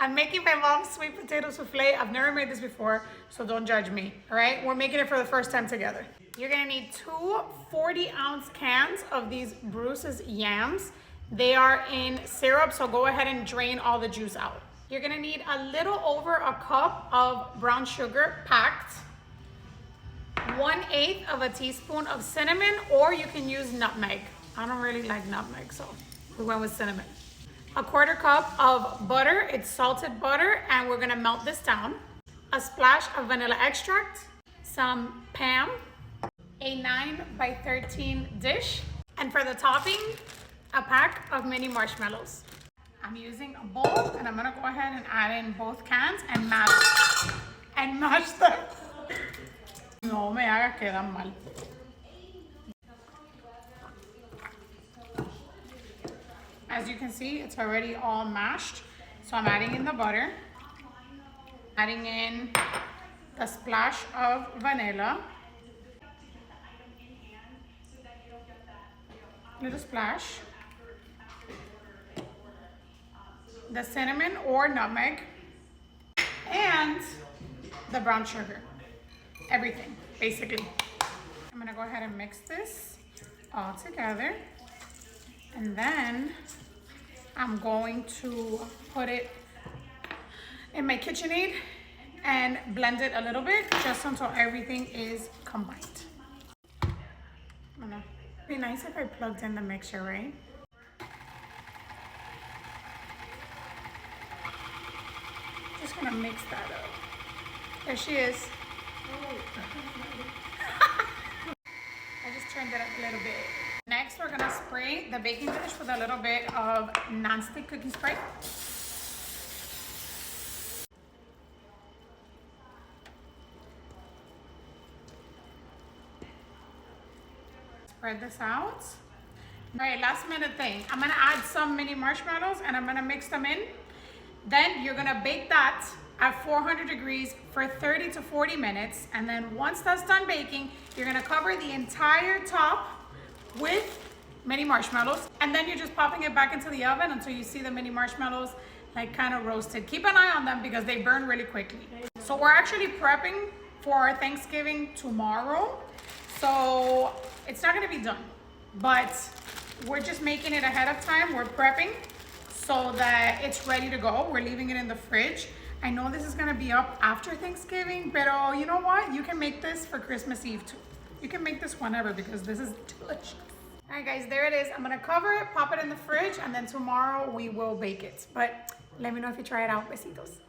I'm making my mom's sweet potato souffle. I've never made this before, so don't judge me, all right? We're making it for the first time together. You're gonna need two 40-ounce cans of these Bruce's yams. They are in syrup, so go ahead and drain all the juice out. You're gonna need a little over a cup of brown sugar packed, 1/8 of a teaspoon of cinnamon, or you can use nutmeg. I don't really like nutmeg, so we went with cinnamon. A 1/4 cup of butter, it's salted butter, and we're gonna melt this down. A splash of vanilla extract, some Pam, a 9x13 dish, and for the topping, a pack of mini marshmallows. I'm using a bowl, and I'm gonna go ahead and add in both cans and mash them. No me haga quedar mal. As you can see, it's already all mashed. So I'm adding in the butter, adding in the splash of vanilla, little splash, the cinnamon or nutmeg, and the brown sugar. Everything, basically. I'm gonna go ahead and mix this all together. And then I'm going to put it in my KitchenAid and blend it a little bit just until everything is combined. Be nice if I plugged in the mixer, right? Just gonna mix that up. There she is. I just turned it up a little bit. Next, we're gonna spray the baking dish with a little bit of non-stick cooking spray. Spread this out. All right, last minute thing. I'm gonna add some mini marshmallows and I'm gonna mix them in. Then you're gonna bake that at 400 degrees for 30 to 40 minutes. And then once that's done baking, you're gonna cover the entire top with mini marshmallows. And then you're just popping it back into the oven until you see the mini marshmallows like kind of roasted. Keep an eye on them because they burn really quickly. So we're actually prepping for our Thanksgiving tomorrow. So it's not gonna be done, but we're just making it ahead of time. We're prepping so that it's ready to go. We're leaving it in the fridge. I know this is gonna be up after Thanksgiving, but you know what? You can make this for Christmas Eve too. You can make this whenever because this is delicious. All right guys, there it is. I'm gonna cover it, pop it in the fridge, and then tomorrow we will bake it. But let me know if you try it out. Besitos.